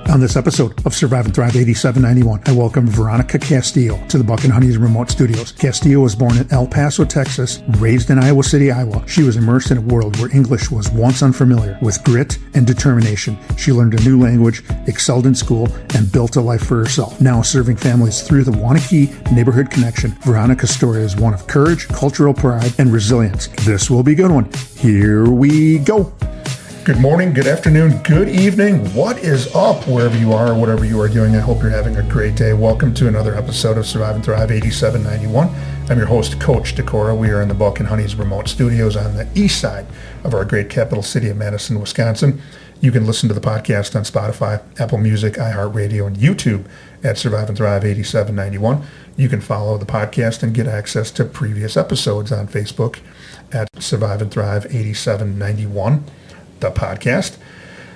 On this episode of Survive and Thrive 8791, I welcome Veronica Castillo to the Buck and Honey's remote studios. Castillo was born in El Paso, Texas, raised in Iowa City, Iowa. She was immersed in a world where English was once unfamiliar. With grit and determination, she learned a new language, excelled in school, and built a life for herself. Now serving families through the Wanakee Neighborhood Connection, Veronica's story is one of courage, cultural pride, and resilience. This will be a good one. Here we go. Good morning, good afternoon, good evening. What is up wherever you are, whatever you are doing? I hope you're having a great day. Welcome to another episode of Survive and Thrive 8791. I'm your host, Coach Decora. We are in the Buck and Honey's remote studios on the east side of our great capital city of Madison, Wisconsin. You can listen to the podcast on Spotify, Apple Music, iHeartRadio, and YouTube at Survive and Thrive 8791. You can follow the podcast and get access to previous episodes on Facebook at Survive and Thrive 8791. The podcast.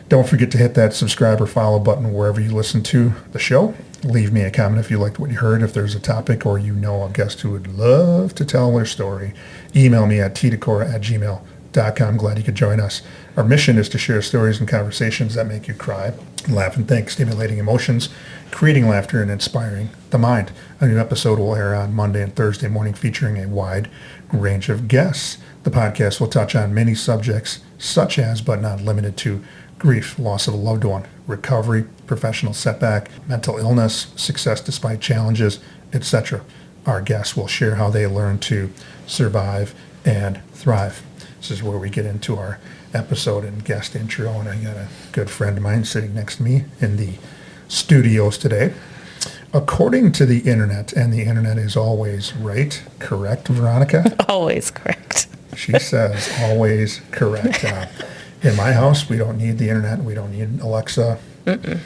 Don't forget to hit that subscribe or follow button wherever you listen to the show. Leave me a comment if you liked what you heard. If there's a topic or you know a guest who would love to tell their story, email me at tdecora@gmail.com. Glad you could join us. Our mission is to share stories and conversations that make you cry, laugh, and think, stimulating emotions, creating laughter, and inspiring the mind. A new episode will air on Monday and Thursday morning featuring a wide range of guests. The podcast will touch on many subjects such as, but not limited to, grief, loss of a loved one, recovery, professional setback, mental illness, success despite challenges, etc. Our guests will share how they learn to survive and thrive. This is where we get into our episode and guest intro, and I got a good friend of mine sitting next to me in the studios today. According to the internet, and the internet is always right, correct, Veronica? Always correct. She says always correct. In my house, we don't need the internet. We don't need Alexa. Mm-mm.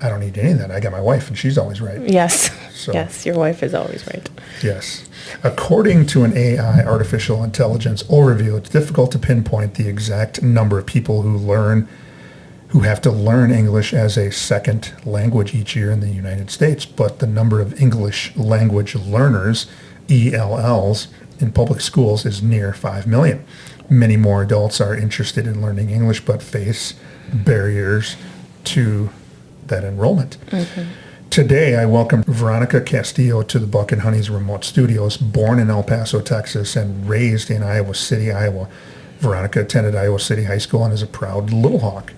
I don't need any of that. I got my wife, and she's always right. Yes. So, yes, your wife is always right. Yes. According to an AI, artificial intelligence overview, it's difficult to pinpoint the exact number of people who have to learn English as a second language each year in the United States, but the number of English language learners, ELLs, in public schools is near 5 million. Many more adults are interested in learning English but face barriers to that enrollment. Mm-hmm. Today, I welcome Veronica Castillo to the Buck and Honey's remote studios. Born in El Paso, Texas, and raised in Iowa City, Iowa, Veronica attended Iowa City High School and is a proud Little Hawk.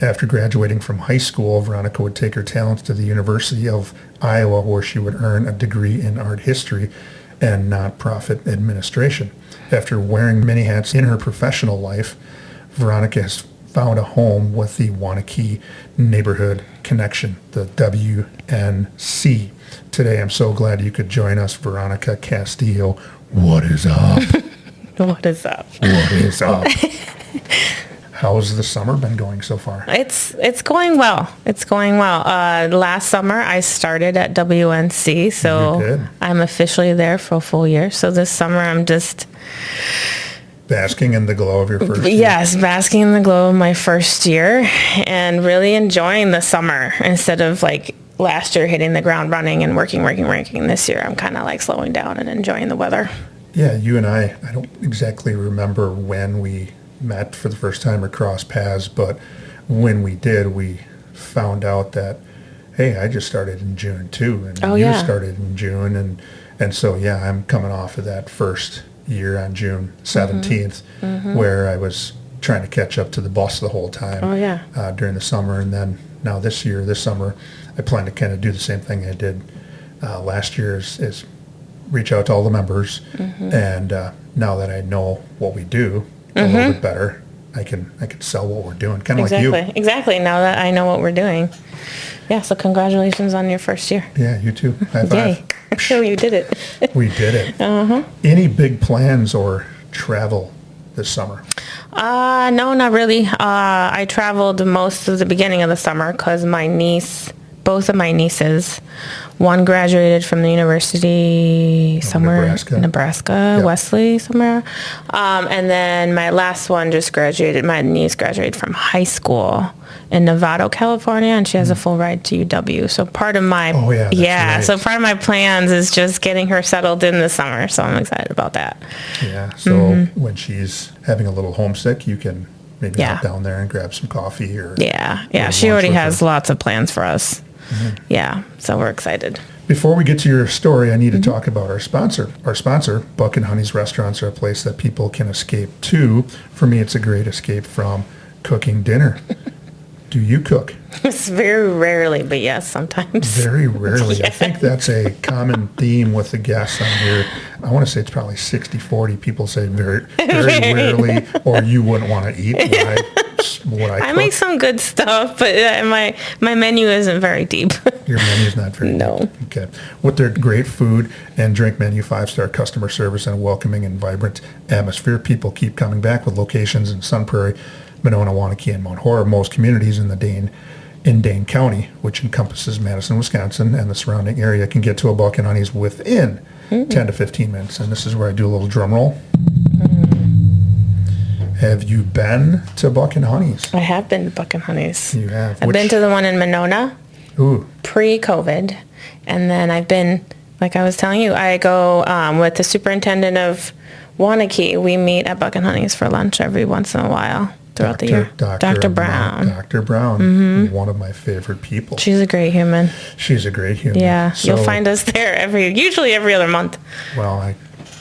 After graduating from high school, Veronica would take her talents to the University of Iowa, where she would earn a degree in art history and nonprofit administration. After wearing many hats in her professional life, Veronica has found a home with the Wanakee Neighborhood Connection, the WNC. Today, I'm so glad you could join us, Veronica Castillo. What is up? What is up? What is up? How's the summer been going so far? It's going well. It's going well. Last summer, I started at WNC, so I'm officially there for a full year. So this summer, I'm just... basking in the glow of your first year? Yes, basking in the glow of my first year and really enjoying the summer instead of like last year hitting the ground running and working. This year, I'm kind of like slowing down and enjoying the weather. Yeah, you and I don't exactly remember when we met for the first time or crossed paths, but when we did, we found out that, hey, I just started in June too, and you started in June, and so yeah, I'm coming off of that first year on June 17th, where I was trying to catch up to the bus the whole time during the summer, and then now this summer, I plan to kind of do the same thing I did last year, is reach out to all the members, and now that I know what we do a little bit better, I can sell what we're doing, kind of like you. Exactly. Now that I know what we're doing. Yeah, so congratulations on your first year. Yeah, you too. High five. Yay. You did it. We did it. Any big plans or travel this summer? No, not really. I traveled most of the beginning of the summer because both of my nieces, one graduated from the university somewhere in Nebraska, Wesley somewhere. And then my last one my niece graduated from high school in Novato, California, and she has a full ride to UW. So part of my, so part of my plans is just getting her settled in this summer. So I'm excited about that. Yeah. So when she's having a little homesick, you can maybe hop down there and grab some coffee or Yeah. She already has lots of plans for us. Yeah. So we're excited. Before we get to your story, I need to talk about our sponsor. Our sponsor, Buck and Honey's Restaurants, are a place that people can escape to. For me, it's a great escape from cooking dinner. Do you cook? It's very rarely, but yes, sometimes. Very rarely. I think that's a common theme with the guests on here. I want to say it's probably 60-40. People say very rarely, or you wouldn't want to eat what I cook. I make some good stuff, but my menu isn't very deep. Your menu's not very deep. No. Okay. With their great food and drink menu, 5-star customer service, and a welcoming and vibrant atmosphere, people keep coming back with locations in Sun Prairie, Monona, Waunakee, and Mount Horeb, most communities in Dane County, which encompasses Madison, Wisconsin, and the surrounding area, can get to a Buck and Honey's within 10 to 15 minutes. And this is where I do a little drum roll. Have you been to Buck and Honey's? I have been to Buck and Honey's. You have? I've been to the one in Monona, pre-COVID. And then I've been, like I was telling you, I go with the superintendent of Waunakee. We meet at Buck and Honey's for lunch every once in a while. Throughout the year. Dr. Brown. Dr. Brown, one of my favorite people. She's a great human. She's a great human. Yeah, so, you'll find us there usually every other month. Well,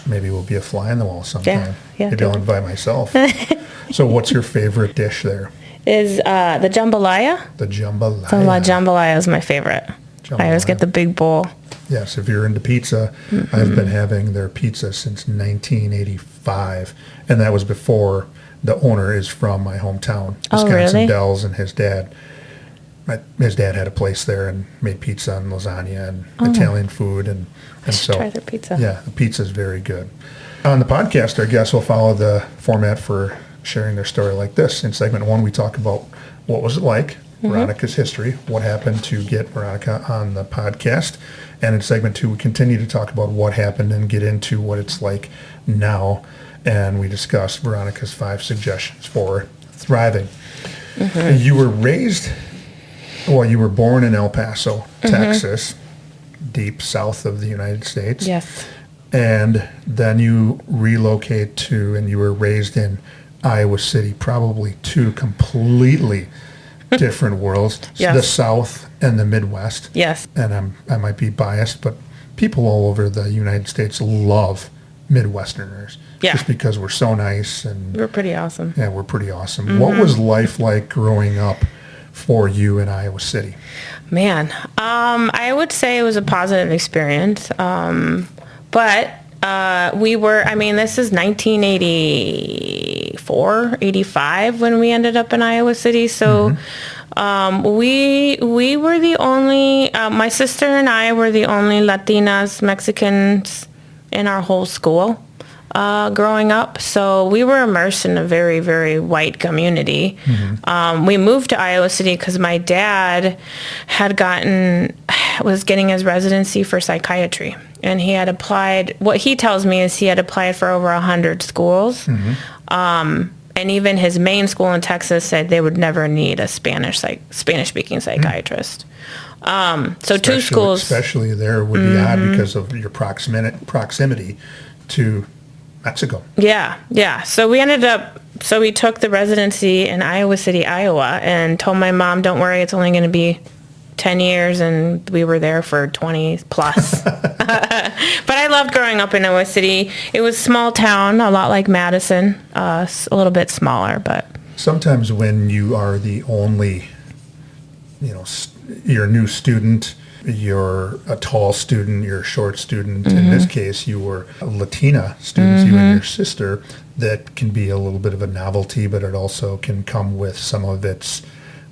maybe we'll be a fly on the wall sometime. Yeah, maybe I'll invite myself. So what's your favorite dish there? Is the jambalaya. The jambalaya. The jambalaya is my favorite. Jambalaya. I always get the big bowl. Yes, if you're into pizza, I've been having their pizza since 1985, and that was before the owner is from my hometown, Wisconsin Dells, and his dad had a place there and made pizza and lasagna and Italian food, and so try their pizza. Yeah, the pizza is very good. On the podcast, our guests will follow the format for sharing their story like this. In segment 1, we talk about what was it like, Veronica's history, what happened to get Veronica on the podcast, and in segment 2, we continue to talk about what happened and get into what it's like now. And we discussed Veronica's 5 suggestions for thriving. You were you were born in El Paso, Texas, deep south of the United States. Yes. And then you relocate and you were raised in Iowa City, probably 2 completely different worlds, the South and the Midwest. Yes. And I might be biased, but people all over the United States love Midwesterners. Yeah. Just because we're so nice and we're pretty awesome. Yeah, we're pretty awesome. What was life like growing up for you in Iowa City? Man, I would say it was a positive experience. But this is 1984, 85 when we ended up in Iowa City. So we were the only, my sister and I were the only Latinas, Mexicans in our whole school. Growing up, so we were immersed in a very, very white community. We moved to Iowa City because my dad was getting his residency for psychiatry, and he had applied. What he tells me is he had applied for over 100 schools, and even his main school in Texas said they would never need a Spanish-speaking psychiatrist. So 2 schools, especially there, would be odd because of your proximity to Mexico. Yeah. So we took the residency in Iowa City, Iowa, and told my mom, don't worry, it's only going to be 10 years, and we were there for 20 plus. But I loved growing up in Iowa City. It was a small town, a lot like Madison, a little bit smaller, but... Sometimes when you are the only, you're a new student, you're a tall student, you're a short student. In this case, you were a Latina student, you and your sister. That can be a little bit of a novelty, but it also can come with some of its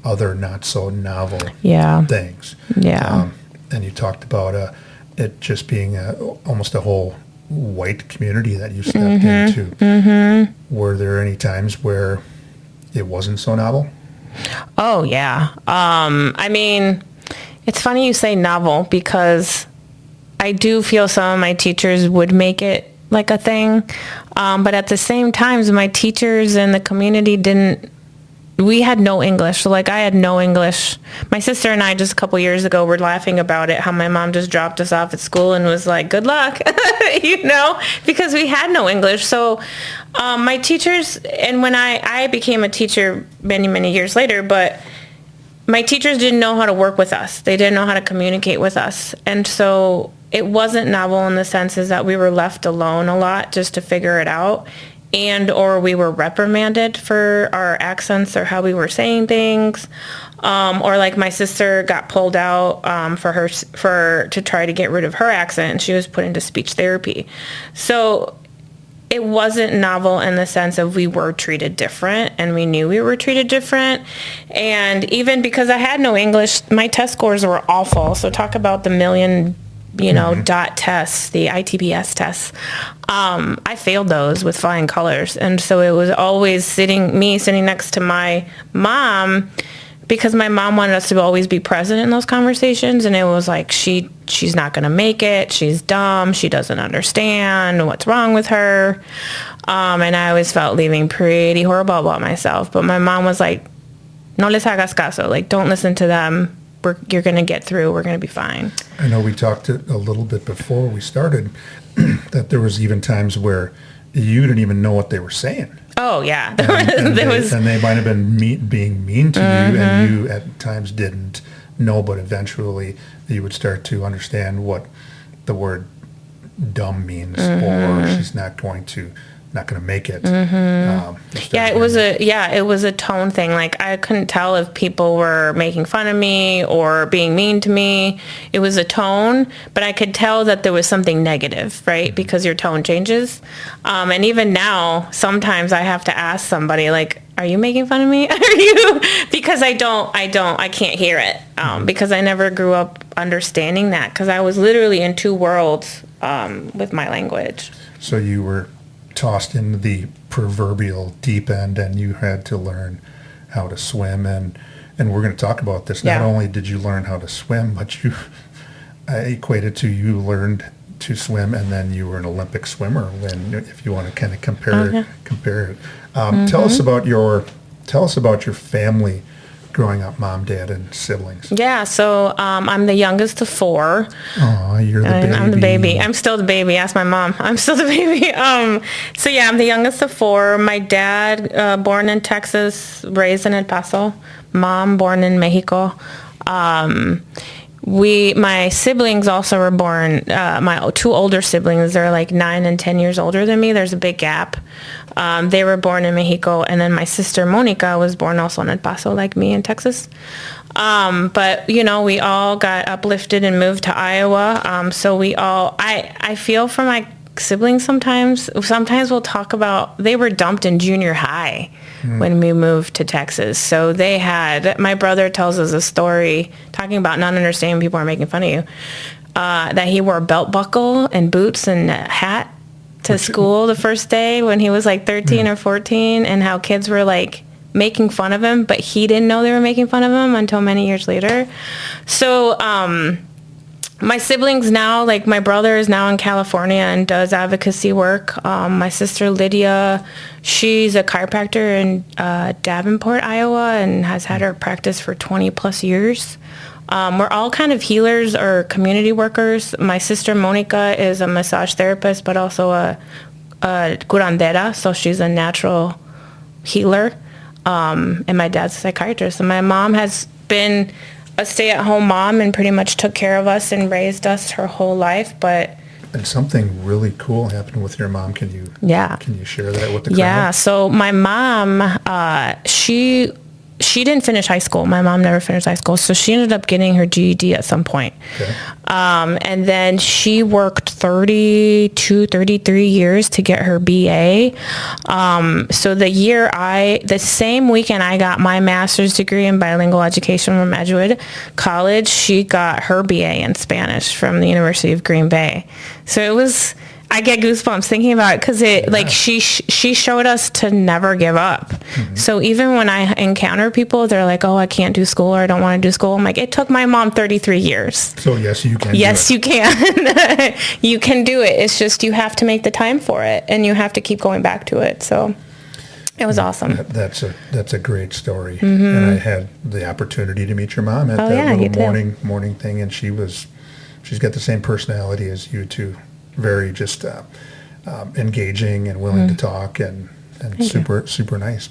other not so novel things. Yeah. And you talked about it just being almost a whole white community that you stepped into. Were there any times where it wasn't so novel? Oh, yeah. It's funny you say novel because I do feel some of my teachers would make it like a thing. But at the same time, my teachers and the community didn't we had no English. So like I had no English. My sister and I just a couple years ago were laughing about it, how my mom just dropped us off at school and was like, good luck, because we had no English. So my teachers, and when I became a teacher many, many years later, but my teachers didn't know how to work with us. They didn't know how to communicate with us. And so it wasn't novel in the sense is that we were left alone a lot just to figure it out. And or we were reprimanded for our accents or how we were saying things, or like my sister got pulled out to try to get rid of her accent, and she was put into speech therapy. So it wasn't novel in the sense of we were treated different, and we knew we were treated different. And even because I had no English, my test scores were awful. So talk about the million dot tests, the ITPS tests. I failed those with flying colors. And so it was always sitting next to my mom, because my mom wanted us to always be present in those conversations. And it was like, she's not going to make it. She's dumb. She doesn't understand what's wrong with her. And I always felt leaving pretty horrible about myself. But my mom was like, no les hagas caso. Like, don't listen to them. You're going to get through. We're going to be fine. I know we talked a little bit before we started that there was even times where you didn't even know what they were saying. Oh, yeah. And they might have been being mean to you, and you at times didn't know, but eventually you would start to understand what the word dumb means, or she's not going to make it. It was a tone thing. Like I couldn't tell if people were making fun of me or being mean to me. It was a tone, but I could tell that there was something negative, right? Because your tone changes. And even now, sometimes I have to ask somebody like, are you making fun of me? Are you? Because I can't hear it. Because I never grew up understanding that, because I was literally in two worlds with my language. So you were tossed into the proverbial deep end, and you had to learn how to swim, and we're going to talk about this. Not only did you learn how to swim, but I equated to you learned to swim, and then you were an Olympic swimmer. If you want to kind of compare it, tell us about your family growing up, mom, dad, and siblings. Yeah, so I'm the youngest of four. Oh, you're the baby. I'm the baby. I'm still the baby. Ask my mom. I'm still the baby. So yeah, I'm the youngest of four. My dad, born in Texas, raised in El Paso. Mom, born in Mexico. My siblings also were born, my two older siblings, they're like 9 and 10 years older than me. There's a big gap. They were born in Mexico, and then my sister Monica was born also in El Paso, like me, in Texas. But, we all got uplifted and moved to Iowa. So I feel for my siblings sometimes. Sometimes we'll talk about, they were dumped in junior high when we moved to Texas. So my brother tells us a story talking about not understanding people are making fun of you, that he wore a belt buckle and boots and a hat to school the first day when he was like 13 or 14, and how kids were like making fun of him, but he didn't know they were making fun of him until many years later. So, my siblings now, like my brother is now in California and does advocacy work. My sister Lydia, she's a chiropractor in Davenport, Iowa, and has had her practice for 20 plus years. We're all kind of healers or community workers. My sister Monica is a massage therapist, but also a curandera, so she's a natural healer. And my dad's a psychiatrist. And my mom has been a stay-at-home mom and pretty much took care of us and raised us her whole life. And something really cool happened with your mom. Can you share that with the crowd? Yeah. So my mom, she didn't finish high school. My mom never finished high school, so she ended up getting her GED at some point. Okay. And then she worked 33 years to get her BA. So the same weekend I got my master's degree in bilingual education from Edgewood College, she got her BA in Spanish from the University of Green Bay. So I get goosebumps thinking about it, because she showed us to never give up. Mm-hmm. So even when I encounter people, they're like, oh, I can't do school, or I don't want to do school. I'm like, it took my mom 33 years. So yes, you can. Yes, you can. You can do it. It's just you have to make the time for it, and you have to keep going back to it. So It was awesome. That's a great story. And I had the opportunity to meet your mom at that little morning thing, and she's got the same personality as you two. Very just engaging and willing to talk, and super nice.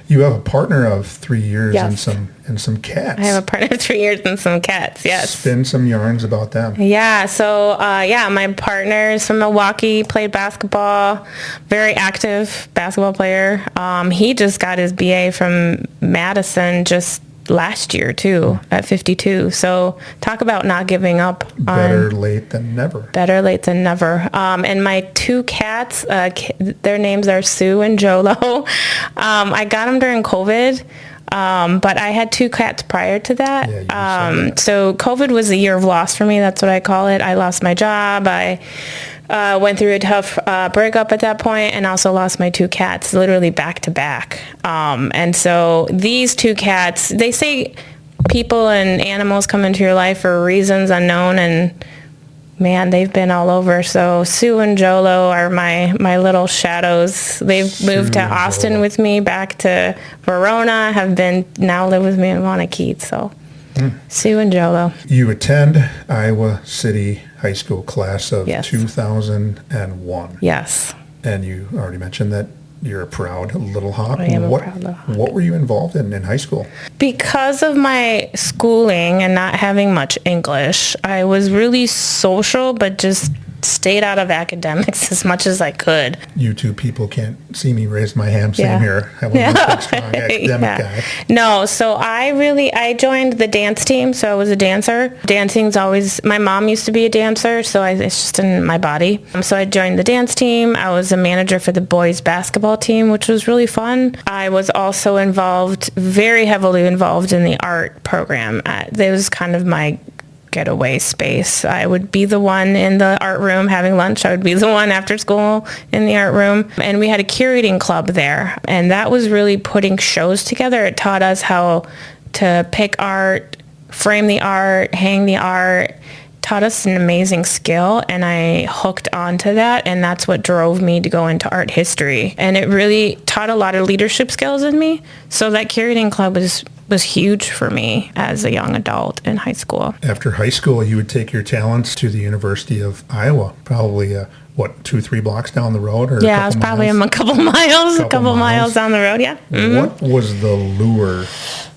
You have a partner of 3 years and some cats. I have a partner of 3 years and some cats. Yes. Spin some yarns about them. Yeah. So my partner's from Milwaukee, played basketball, very active basketball player. He just got his BA from Madison just last year too, at 52. So talk about not giving up. Better late than never. Better late than never. And my 2 cats, their names are Sue and Jolo. I got them during COVID. But I had 2 cats prior to that. Yeah, so COVID was a year of loss for me. That's what I call it. I lost my job. I went through a tough breakup at that point, and also lost my 2 cats literally back to back. And so these 2 cats, they say people and animals come into your life for reasons unknown, and man, they've been all over. So Sue and Jolo are my little shadows. They've moved to Austin with me, back to Verona, now live with me in Wanakee. So Sue and Jolo. You attend Iowa City High School class of 2001. Yes. And you already mentioned that you're a proud little hawk. I am a proud little hawk. What were you involved in high school? Because of my schooling and not having much English, I was really social, but just stayed out of academics as much as I could. You two people can't see me raise my hand. Same here. I wasn't a strong academic guy. No, so I joined the dance team, so I was a dancer. Dancing's always, my mom used to be a dancer, so it's just in my body. So I joined the dance team. I was a manager for the boys basketball team, which was really fun. I was also very heavily involved in the art program. That was kind of my getaway space. I would be the one in the art room having lunch. I would be the one after school in the art room. And we had a curating club there. And that was really putting shows together. It taught us how to pick art, frame the art, hang the art. Taught us an amazing skill, and I hooked onto that, and that's what drove me to go into art history. And it really taught a lot of leadership skills in me. So that curating club was huge for me as a young adult in high school. After high school, you would take your talents to the University of Iowa, probably 2-3 blocks down the road, or yeah, it was probably a couple miles down the road. Yeah. Mm-hmm. What was the lure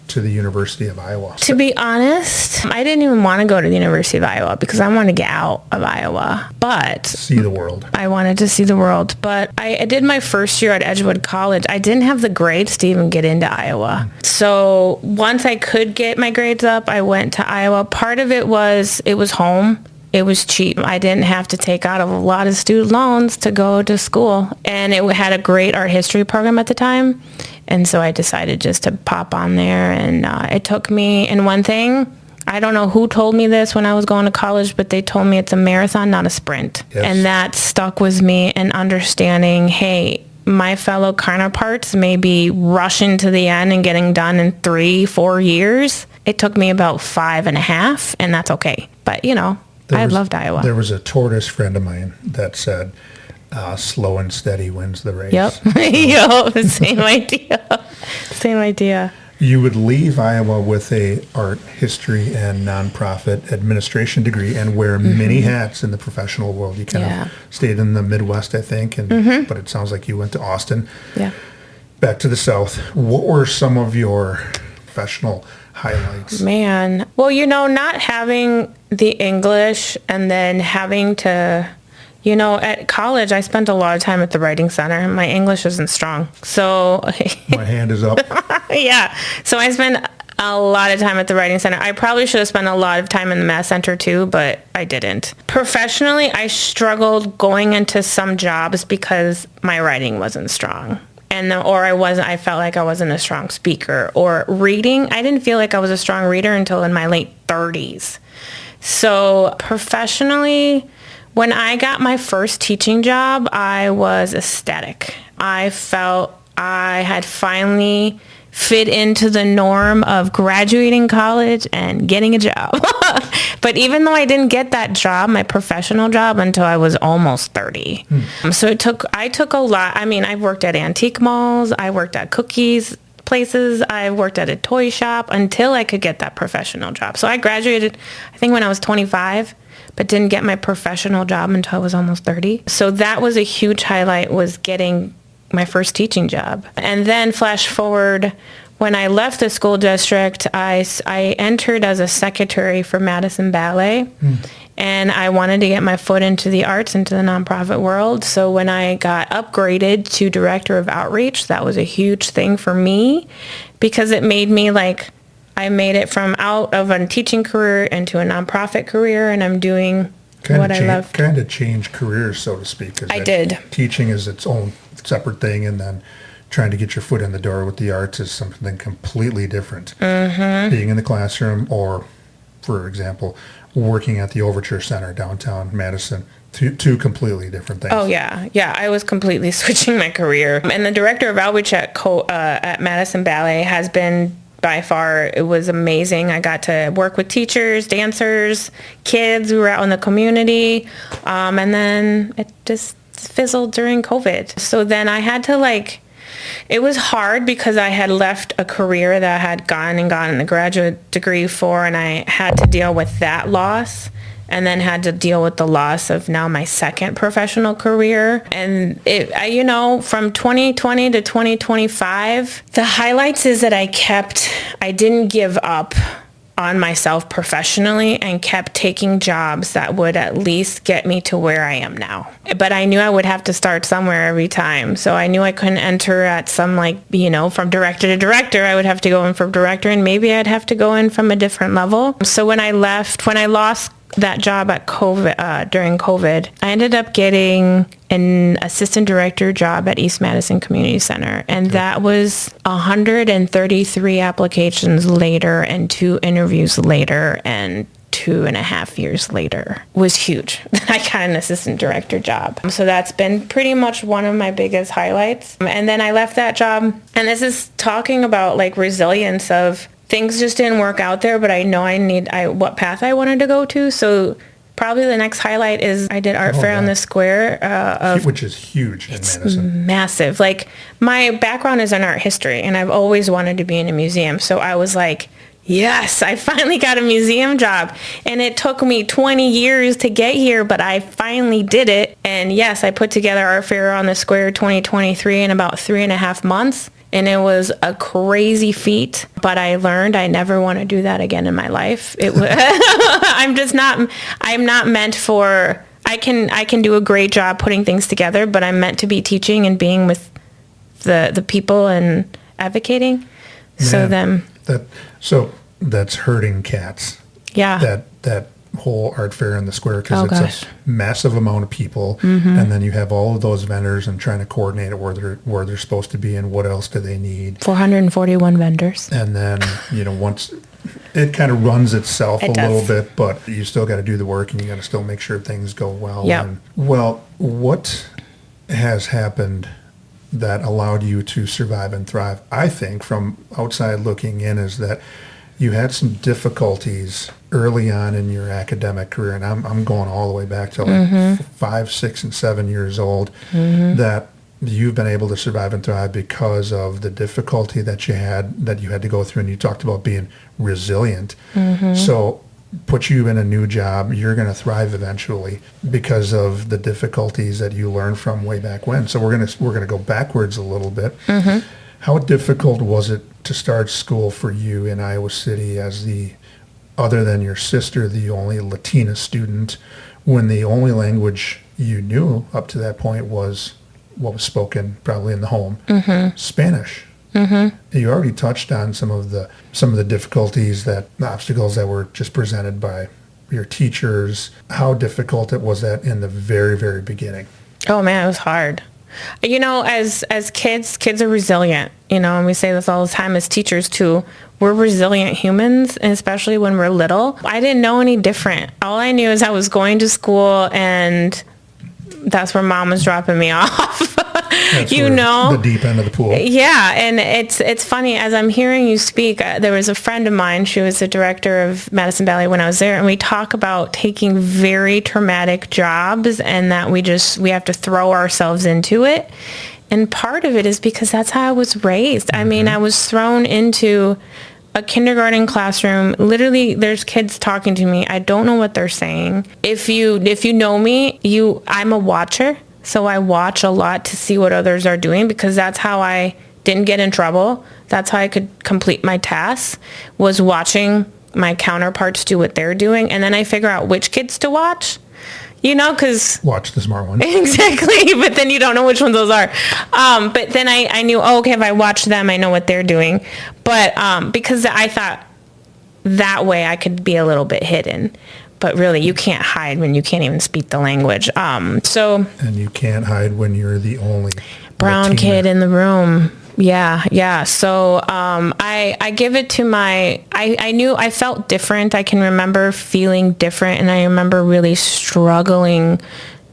to the University of Iowa? To be honest, I didn't even want to go to the University of Iowa because I wanted to get out of Iowa. But see the world. I wanted to see the world. But I did my first year at Edgewood College. I didn't have the grades to even get into Iowa. So once I could get my grades up, I went to Iowa. Part of it was home. It was cheap. I didn't have to take out a lot of student loans to go to school. And it had a great art history program at the time. And so I decided just to pop on there. And it took me, and one thing, I don't know who told me this when I was going to college, but they told me it's a marathon, not a sprint. Yes. And that stuck with me, and understanding, hey, my fellow counterparts may be rushing to the end and getting done in 3-4 years. It took me about 5.5, and that's okay. But, I loved Iowa. There was a tortoise friend of mine that said, slow and steady wins the race. Yep. So, same idea. Same idea. You would leave Iowa with a art history and nonprofit administration degree and wear many hats in the professional world. You kind of stayed in the Midwest, I think, but it sounds like you went to Austin. Yeah. Back to the South. What were some of your professional highlights? Man. Well, not having the English and then having to, at college, I spent a lot of time at the writing center. My English isn't strong. So my hand is up. Yeah. So I spent a lot of time at the writing center. I probably should have spent a lot of time in the math center too, but I didn't. Professionally, I struggled going into some jobs because my writing wasn't strong. I felt like I wasn't a strong speaker. Or reading, I didn't feel like I was a strong reader until in my late 30s. So professionally, when I got my first teaching job, I was ecstatic. I felt I had finally fit into the norm of graduating college and getting a job. But even though I didn't get that job, my professional job, until I was almost 30. So I took a lot. I mean, I worked at antique malls. I worked at cookies places. I worked at a toy shop until I could get that professional job. So I graduated, I think, when I was 25, but didn't get my professional job until I was almost 30. So that was a huge highlight, was getting my first teaching job. And then flash forward, when I left the school district, I entered as a secretary for Madison Ballet. And I wanted to get my foot into the arts, into the nonprofit world. So when I got upgraded to director of outreach, that was a huge thing for me, because it made me I made it from out of a teaching career into a nonprofit career, and I'm doing what I love. Kind of change careers, so to speak. I did. Teaching is its own separate thing, and then trying to get your foot in the door with the arts is something completely different. Being in the classroom, or, for example, working at the Overture Center downtown Madison, two completely different things. Oh, yeah. Yeah, I was completely switching my career. And the director of outreach at Madison Ballet has been, by far, it was amazing. I got to work with teachers, dancers, kids who were out in the community. And then it just fizzled during COVID. So then I had to it was hard, because I had left a career that I had gotten a graduate degree for, and I had to deal with that loss, and then had to deal with the loss of now my second professional career. And from 2020 to 2025, the highlights is that I didn't give up on myself professionally, and kept taking jobs that would at least get me to where I am now. But I knew I would have to start somewhere every time. So I knew I couldn't enter at some from director to director. I would have to go in from director, and maybe I'd have to go in from a different level. So when I lost that job at during COVID, I ended up getting an assistant director job at East Madison Community Center. And that was 133 applications later, and 2 interviews later, and 2.5 years later. Was huge. I got an assistant director job. So that's been pretty much one of my biggest highlights. And then I left that job, and this is talking about resilience of things just didn't work out there, but I know what path I wanted to go to. So probably the next highlight is I did art fair on the square. Which is huge in Madison. Massive. My background is in art history, and I've always wanted to be in a museum. So I was yes, I finally got a museum job. And it took me 20 years to get here, but I finally did it. And yes, I put together art fair on the square 2023 in about 3.5 months. And it was a crazy feat, but I learned I never want to do that again in my life. It was, I'm not meant for, I can do a great job putting things together, but I'm meant to be teaching and being with the people and advocating. Man, so that's herding cats. Yeah. That whole art fair in the square, because it's a massive amount of people, and then you have all of those vendors and trying to coordinate it where they're supposed to be and what else do they need. 441 vendors. And then once it kind of runs itself little bit, but you still got to do the work, and you got to still make sure things go well. Yeah. What has happened that allowed you to survive and thrive? I think from outside looking in is that you had some difficulties early on in your academic career, and I'm going all the way back to 5, 6, and 7 years old, that you've been able to survive and thrive because of the difficulty that you had to go through. And you talked about being resilient. So put you in a new job, you're going to thrive eventually because of the difficulties that you learned from way back when. So we're going to go backwards a little bit. How difficult was it to start school for you in Iowa City as other than your sister, the only Latina student, when the only language you knew up to that point was what was spoken probably in the home, Spanish? You already touched on some of the difficulties, the obstacles that were just presented by your teachers. How difficult was that in the very, very beginning? Oh man, it was hard. As kids are resilient, and we say this all the time as teachers too. We're resilient humans, and especially when we're little. I didn't know any different. All I knew is I was going to school, and that's where mom was dropping me off. That's you where know, the deep end of the pool. Yeah, and it's funny, as I'm hearing you speak, there was a friend of mine, she was the director of Madison Valley when I was there, and we talk about taking very traumatic jobs and that we have to throw ourselves into it. And part of it is because that's how I was raised. I mean, I was thrown into a kindergarten classroom. Literally, there's kids talking to me. I don't know what they're saying. If you know me, I'm a watcher. So I watch a lot to see what others are doing because that's how I didn't get in trouble. That's how I could complete my tasks, was watching my counterparts do what they're doing. And then I figure out which kids to watch, because... Watch the smart ones. Exactly. But then you don't know which ones those are. But then I knew, okay, if I watch them, I know what they're doing. But because I thought that way I could be a little bit hidden. But really, you can't hide when you can't even speak the language. And you can't hide when you're the only brown Latina kid in the room. Yeah. So I give it to I felt different. I can remember feeling different, and I remember really struggling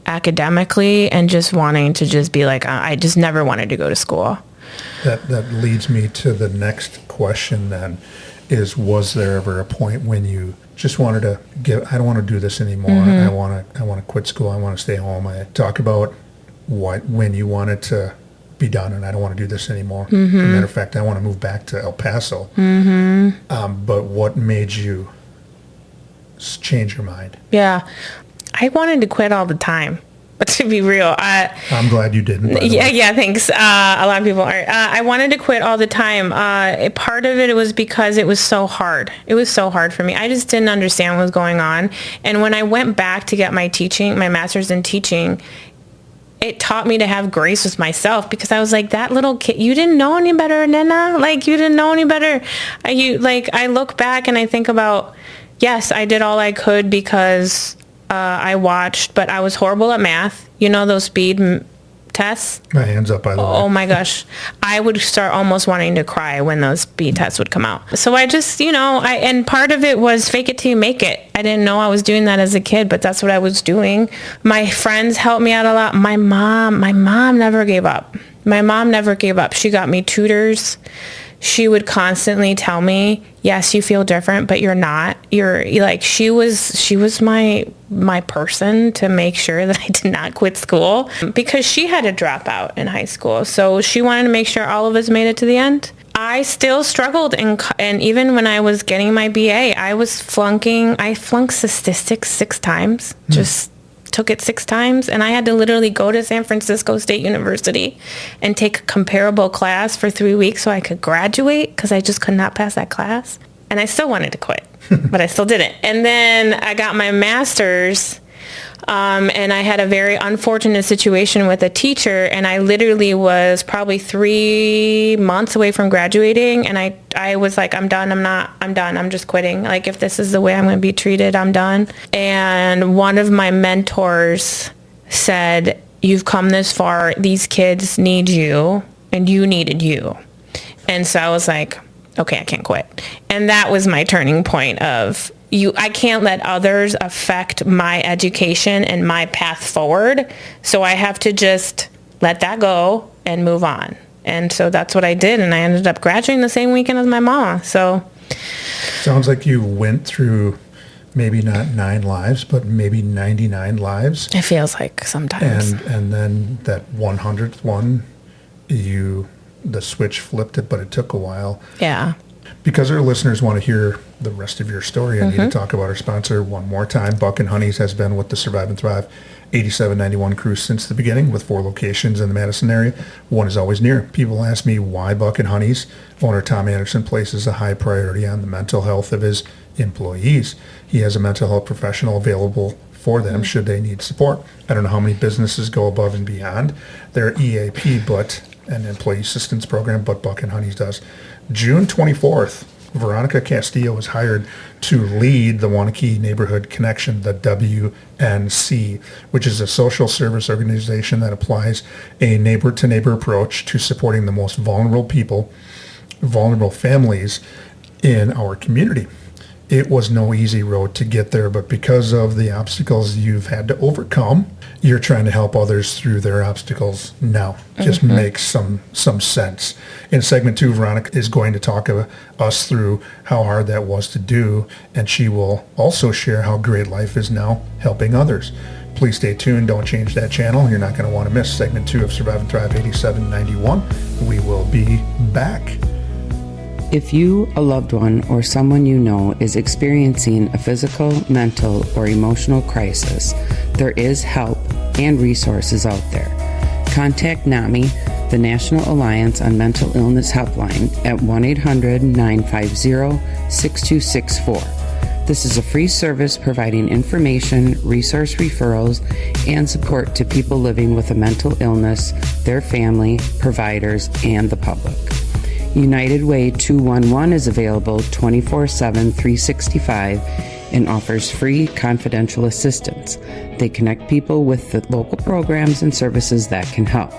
academically and just wanting to just be like, I just never wanted to go to school. That leads me to the next question then, was there ever a point when you just wanted to I don't want to do this anymore. I want to quit school. I want to stay home. I talk about when you wanted to be done and I don't want to do this anymore. As a matter of fact, I want to move back to El Paso. But what made you change your mind? Yeah. I wanted to quit all the time. But to be real, I'm glad you didn't. Yeah, thanks. A lot of people aren't. I wanted to quit all the time. Part of it was because it was so hard. It was so hard for me. I just didn't understand what was going on. And when I went back to get my master's in teaching, it taught me to have grace with myself because I was like, that little kid, you didn't know any better, Nena. Like, you didn't know any better. I look back and I think about, yes, I did all I could because I watched, but I was horrible at math. Those speed tests. My hand's up, by the way. Oh my gosh. I would start almost wanting to cry when those speed tests would come out. So I just, and part of it was fake it till you make it. I didn't know I was doing that as a kid, but that's what I was doing. My friends helped me out a lot. My mom never gave up. She got me tutors. She would constantly tell me, yes, you feel different, but you're not. You're like, she was my person to make sure that I did not quit school because she had to drop out in high school. So she wanted to make sure all of us made it to the end. I still struggled. And even when I was getting my BA, I flunked statistics 6 times, just took it 6 times, and I had to literally go to San Francisco State University and take a comparable class for 3 weeks so I could graduate because I just could not pass that class. And I still wanted to quit, but I still didn't. And then I got my master's, and I had a very unfortunate situation with a teacher, and I literally was probably 3 months away from graduating, and I was like, I'm done. I'm just quitting. Like, if this is the way I'm going to be treated, I'm done. And one of my mentors said, you've come this far. These kids need you, and you needed you. And so I was like, okay, I can't quit. And that was my turning point of, I can't let others affect my education and my path forward. So I have to just let that go and move on. And so that's what I did. And I ended up graduating the same weekend as my mama. So sounds like you went through maybe not 9 lives, but maybe 99 lives. It feels like sometimes. And then that 100th one, the switch flipped it, but it took a while. Yeah. Because our listeners want to hear the rest of your story, I need to talk about our sponsor one more time. Buck and Honey's has been with the Survive and Thrive 8791 crew since the beginning, with 4 locations in the Madison area. One is always near. People ask me why Buck and Honey's. Owner Tom Anderson places a high priority on the mental health of his employees. He has a mental health professional available for them should they need support. I don't know how many businesses go above and beyond their EAP, but an employee assistance program, but Buck and Honey's does. June 24th, Veronica Castillo was hired to lead the Wanakee Neighborhood Connection, the WNC, which is a social service organization that applies a neighbor-to-neighbor approach to supporting the most vulnerable people, vulnerable families in our community. it was no easy road to get there, but because of the obstacles you've had to overcome, you're trying to help others through their obstacles now. Just makes some sense. In segment 2, Veronica is going to talk us through how hard that was to do, and she will also share how great life is now helping others. Please stay tuned. Don't change that channel. You're not going to want to miss segment 2 of Survive and Thrive 8791. We will be back. If you, a loved one, or someone you know is experiencing a physical, mental, or emotional crisis, there is help and resources out there. Contact NAMI, the National Alliance on Mental Illness Helpline, at 1-800-950-6264. This is a free service providing information, resource referrals, and support to people living with a mental illness, their family, providers, and the public. United Way 211 is available 24/7, 365 and offers free confidential assistance. They connect people with the local programs and services that can help.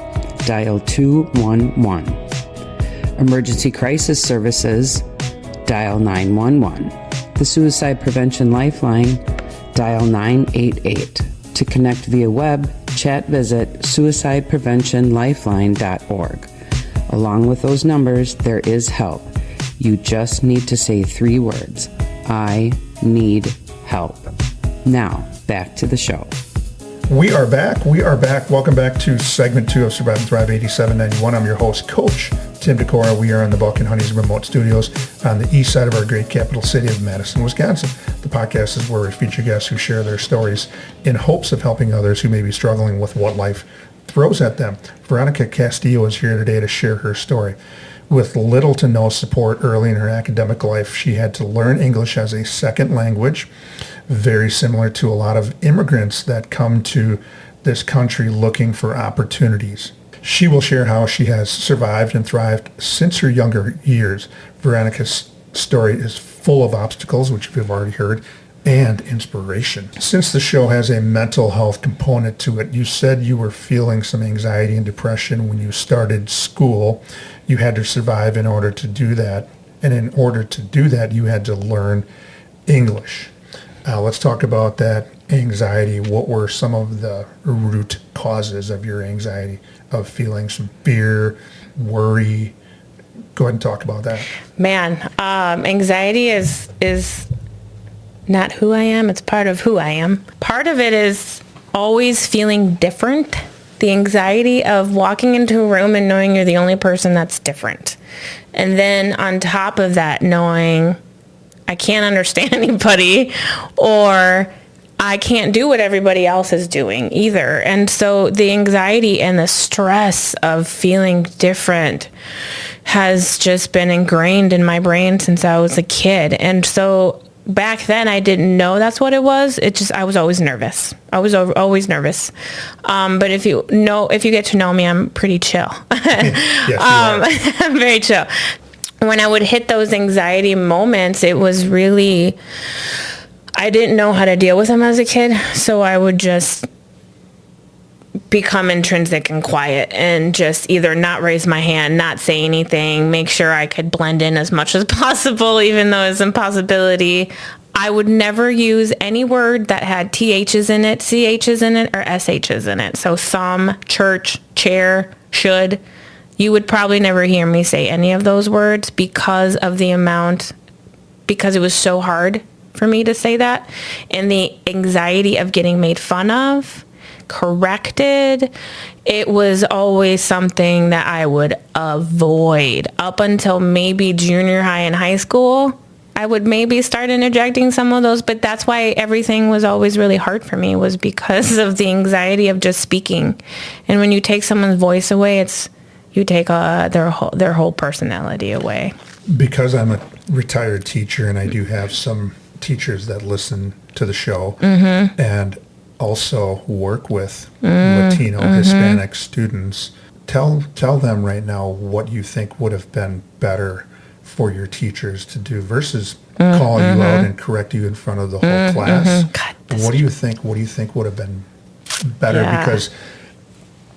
Dial 211. Emergency Crisis Services, dial 911. The Suicide Prevention Lifeline, dial 988. To connect via web, chat, visit suicidepreventionlifeline.org. Along with those numbers, there is help. You just need to say 3 words. I need help. Now, back to the show. We are back. Welcome back to segment 2 of Survive and Thrive 8791. I'm your host, Coach Tim Decora. We are in the Buck and Honey's remote studios on the east side of our great capital city of Madison, Wisconsin. The podcast is where we feature guests who share their stories in hopes of helping others who may be struggling with what life throws at them. Veronica Castillo is here today to share her story. With little to no support early in her academic life, she had to learn English as a second language, very similar to a lot of immigrants that come to this country looking for opportunities. She will share how she has survived and thrived since her younger years. Veronica's story is full of obstacles, which we've already heard, and inspiration. Since the show has a mental health component to it, you said you were feeling some anxiety and depression when you started school. You had to survive in order to do that. And in order to do that, you had to learn English. Let's talk about that anxiety. What were some of the root causes of your anxiety, of feeling some fear, worry? Go ahead and talk about that. Man, anxiety is not who I am, it's part of who I am. Part of it is always feeling different. The anxiety of walking into a room and knowing you're the only person that's different. And then on top of that, knowing I can't understand anybody, or I can't do what everybody else is doing either. And so the anxiety and the stress of feeling different has just been ingrained in my brain since I was a kid. And so back then I didn't know that's what it was. I was always nervous. I was always nervous. But if you get to know me, I'm pretty chill. Yes, I'm very chill. When I would hit those anxiety moments, it was really, I didn't know how to deal with them as a kid. So I would just become intrinsic and quiet and just either not raise my hand, not say anything, make sure I could blend in as much as possible, even though it's an impossibility. I would never use any word that had THs in it, CHs in it, or SHs in it. So some, church, chair, should. You would probably never hear me say any of those words because it was so hard for me to say that. And the anxiety of getting made fun of, corrected, it was always something that I would avoid up until maybe junior high and high school. I would maybe start interjecting some of those, but that's why everything was always really hard for me, was because of the anxiety of just speaking. And when you take someone's voice away, you take their whole personality away. Because I'm a retired teacher and I do have some teachers that listen to the show, and also work with Latino, Hispanic students. Tell them right now what you think would have been better for your teachers to do versus call you out and correct you in front of the whole class. God, what do you think would have been better? Yeah. Because,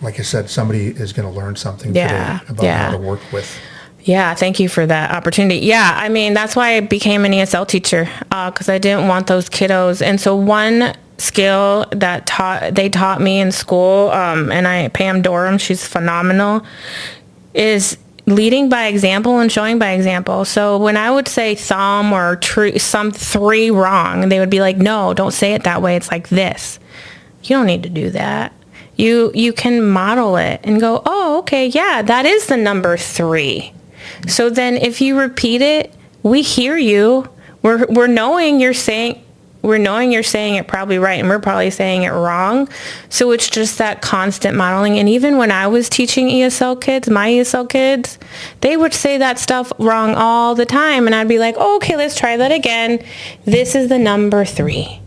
like I said, somebody is going to learn something today about how to work with Yeah, thank you for that opportunity. Yeah, I mean, that's why I became an ESL teacher, because I didn't want those kiddos. And so one skill that they taught me in school, and Pam Dorham, she's phenomenal, is leading by example and showing by example. So when I would say thumb or some 3 wrong, they would be like, no, don't say it that way. It's like this. You don't need to do that. You can model it and go, oh, okay, yeah, that is the number 3. So then if you repeat it, we hear you. We're knowing you're saying it probably right, and we're probably saying it wrong. So it's just that constant modeling. And even when I was teaching ESL kids, my ESL kids, they would say that stuff wrong all the time. And I'd be like, oh, okay, let's try that again. This is the number 3.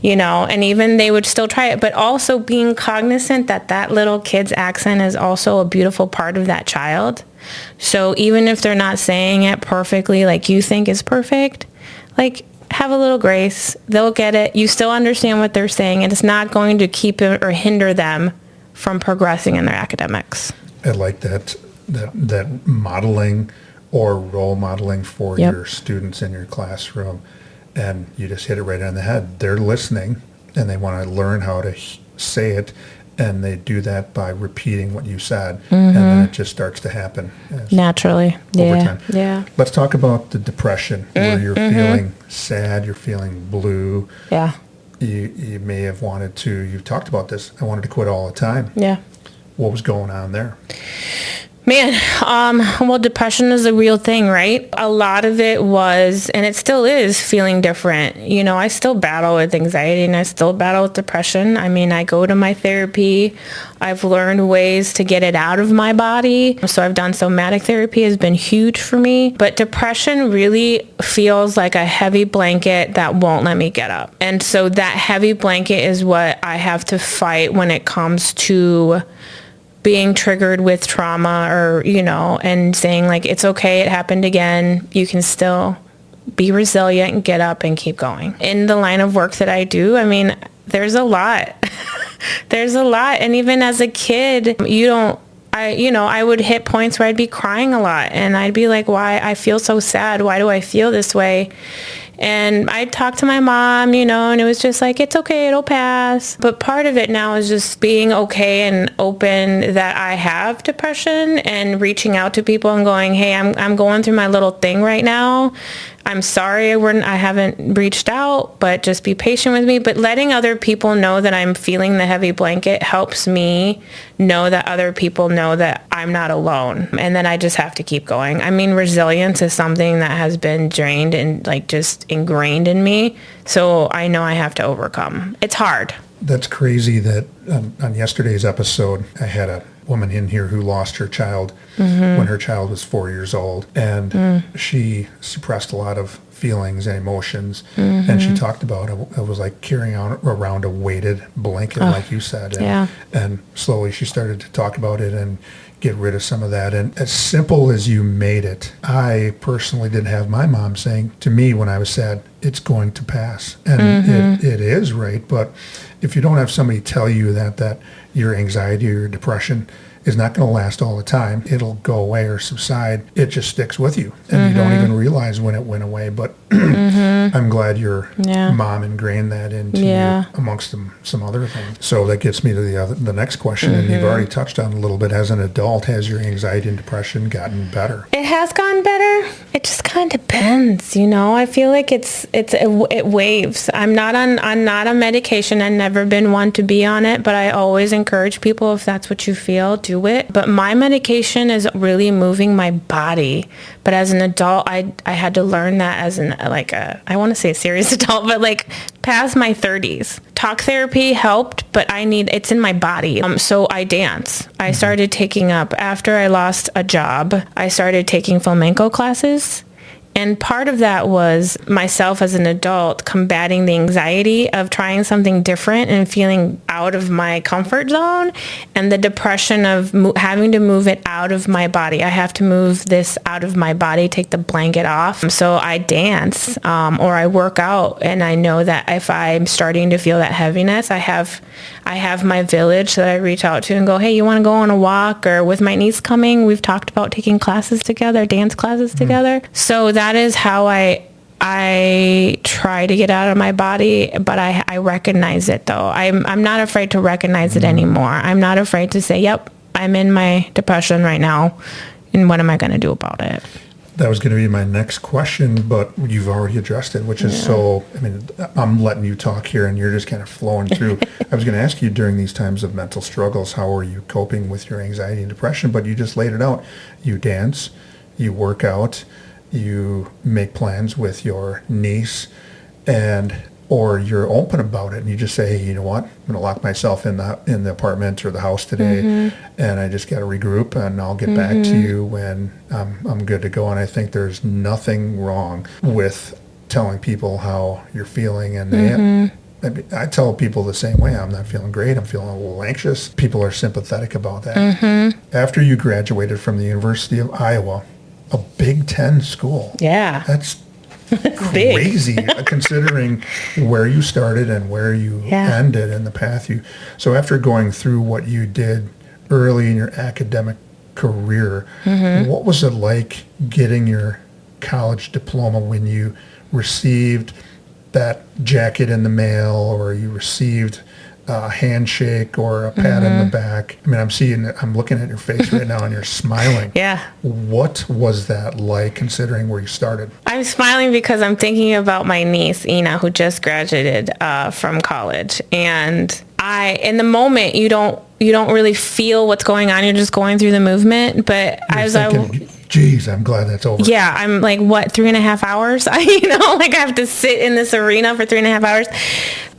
And even they would still try it, but also being cognizant that little kid's accent is also a beautiful part of that child. So even if they're not saying it perfectly like you think is perfect, like, have a little grace. They'll get it. You still understand what they're saying, and it's not going to keep it or hinder them from progressing in their academics. I like that modeling or role modeling for your students in your classroom. And you just hit it right on the head. They're listening, and they want to learn how to say it, and they do that by repeating what you said, and then it just starts to happen naturally over time. Yeah. Let's talk about the depression, where you're feeling sad, you're feeling blue. Yeah. You may have wanted to. You've talked about this. I wanted to quit all the time. Yeah. What was going on there? Man, well, depression is a real thing, right? A lot of it was, and it still is, feeling different. I still battle with anxiety, and I still battle with depression. I mean, I go to my therapy. I've learned ways to get it out of my body. So I've done somatic therapy, has been huge for me. But depression really feels like a heavy blanket that won't let me get up. And so that heavy blanket is what I have to fight when it comes to being triggered with trauma, or, and saying like, it's okay, it happened again. You can still be resilient and get up and keep going. In the line of work that I do, I mean, there's a lot. There's a lot. And even as a kid, I would hit points where I'd be crying a lot, and I'd be like, why? I feel so sad. Why do I feel this way? And I'd talk to my mom, and it was just like, it's okay, it'll pass. But part of it now is just being okay and open that I have depression, and reaching out to people and going, hey, I'm going through my little thing right now. I'm sorry I haven't reached out, but just be patient with me. But letting other people know that I'm feeling the heavy blanket helps me know that other people know that I'm not alone. And then I just have to keep going. I mean, resilience is something that has been drained and like just ingrained in me. So I know I have to overcome. It's hard. That's crazy that on yesterday's episode, I had a woman in here who lost her child when her child was 4 years old, and she suppressed a lot of feelings and emotions, and she talked about it was like carrying around a weighted blanket, like you said, and slowly she started to talk about it and get rid of some of that. And as simple as you made it, I personally didn't have my mom saying to me when I was sad, it's going to pass. And it is, right? But if you don't have somebody tell you that your anxiety or your depression is not going to last all the time, it'll go away or subside, it just sticks with you. And you don't even realize when it went away. But I'm glad your mom ingrained that into you amongst some other things. So that gets me to the next question, and you've already touched on a little bit. As an adult, has your anxiety and depression gotten better? It has gotten better. It just kind of depends, I feel like it waves. I'm not on medication. I've never been one to be on it, but I always encourage people, if that's what you feel, do it. But my medication is really moving my body. But as an adult, I had to learn that as I want to say a serious adult, but like past my 30s. Talk therapy helped, but it's in my body. So I dance. I started taking up, after I lost a job, I started taking flamenco classes. And part of that was myself as an adult combating the anxiety of trying something different and feeling out of my comfort zone, and the depression of having to move it out of my body. I have to move this out of my body, take the blanket off. So I dance or I work out, and I know that if I'm starting to feel that heaviness, I have my village that I reach out to and go, hey, you want to go on a walk? Or with my niece coming, we've talked about taking classes together, dance classes together. So that is how I try to get out of my body, but I recognize it though. I'm not afraid to recognize it anymore. I'm not afraid to say, yep, I'm in my depression right now, and what am I going to do about it? That was going to be my next question, but you've already addressed it, which is I'm letting you talk here and you're just kind of flowing through. I was going to ask you, during these times of mental struggles, how are you coping with your anxiety and depression? But you just laid it out. You dance, you work out, you make plans with your niece, or you're open about it and you just say, hey, you know what, I'm going to lock myself in the apartment or the house today, and I just got to regroup, and I'll get back to you when I'm good to go. And I think there's nothing wrong with telling people how you're feeling, and I tell people the same way. I'm not feeling great. I'm feeling a little anxious. People are sympathetic about that. After you graduated from the University of Iowa, a Big Ten school. Yeah. That's crazy considering where you started and where you ended and the path you. So after going through what you did early in your academic career, what was it like getting your college diploma when you received that jacket in the mail, or you received a handshake or a pat on the back? I mean, I'm looking at your face right now and you're smiling. Yeah. What was that like considering where you started? I'm smiling because I'm thinking about my niece, Ina, who just graduated from college. And in the moment, you don't really feel what's going on. You're just going through the movement. But geez, I'm glad that's over. Yeah, I'm like, 3.5 hours? I have to sit in this arena for 3.5 hours.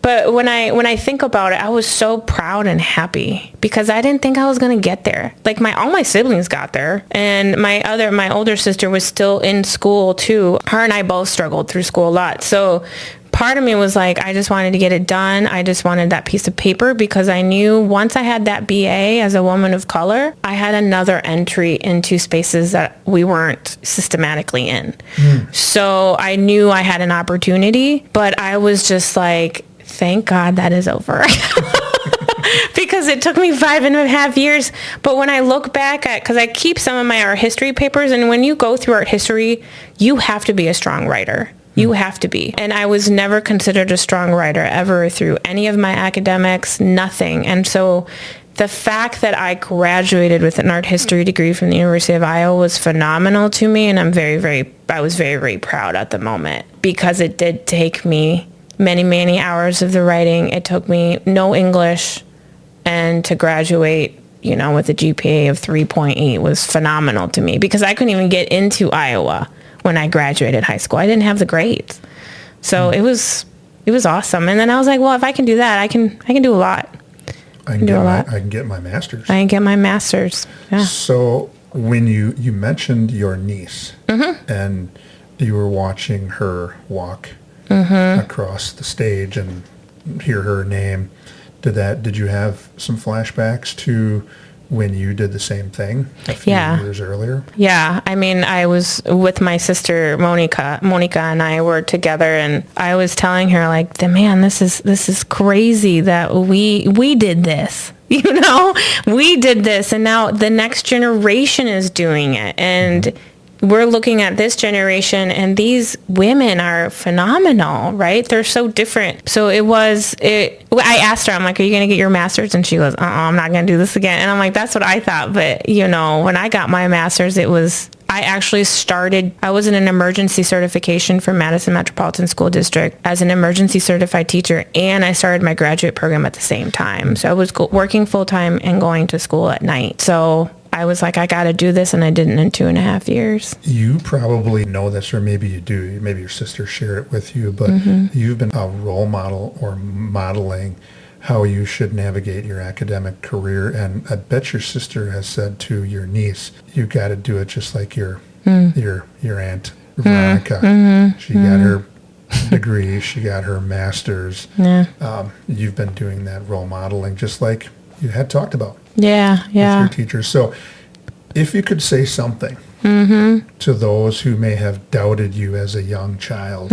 But when I think about it, I was so proud and happy because I didn't think I was going to get there. Like all my siblings got there, and my older sister was still in school too. Her and I both struggled through school a lot. So part of me was like, I just wanted to get it done. I just wanted that piece of paper because I knew once I had that BA as a woman of color, I had another entry into spaces that we weren't systematically in. So I knew I had an opportunity, but I was just like, thank God that is over. Because it took me 5.5 years. But when I look back because I keep some of my art history papers, and when you go through art history, you have to be a strong writer. You have to be. And I was never considered a strong writer ever through any of my academics, nothing. And so the fact that I graduated with an art history degree from the University of Iowa was phenomenal to me. And I was very, very proud at the moment, because it did take me many, many hours of the writing. It took me no English, and to graduate, with a GPA of 3.8 was phenomenal to me, because I couldn't even get into Iowa when I graduated high school. I didn't have the grades. So it was awesome. And then I was like, well, if I can do that, I can do a lot. I can get my master's. I can get my master's. Yeah. So when you mentioned your niece and you were watching her walk across the stage and hear her name, did you have some flashbacks to when you did the same thing a few years earlier? Yeah. I mean, I was with my sister, Monica and I were together, and I was telling her, like, man, this is crazy that we did this. We did this, and now the next generation is doing it. And we're looking at this generation, and these women are phenomenal, right? They're so different. So I asked her, I'm like, are you going to get your master's? And she goes, I'm not going to do this again. And I'm like, that's what I thought. But, when I got my master's, I was in an emergency certification for Madison Metropolitan School District as an emergency certified teacher, and I started my graduate program at the same time. So I was working full time and going to school at night. So I was like, I got to do this, and I did it in 2.5 years. You probably know this, or maybe you do. Maybe your sister shared it with you, but you've been a role model or modeling how you should navigate your academic career. And I bet your sister has said to your niece, you got to do it just like your aunt Veronica. She got her degree. She got her master's. Yeah. You've been doing that role modeling just like you had talked about Yeah. with your teachers. So if you could say something to those who may have doubted you as a young child,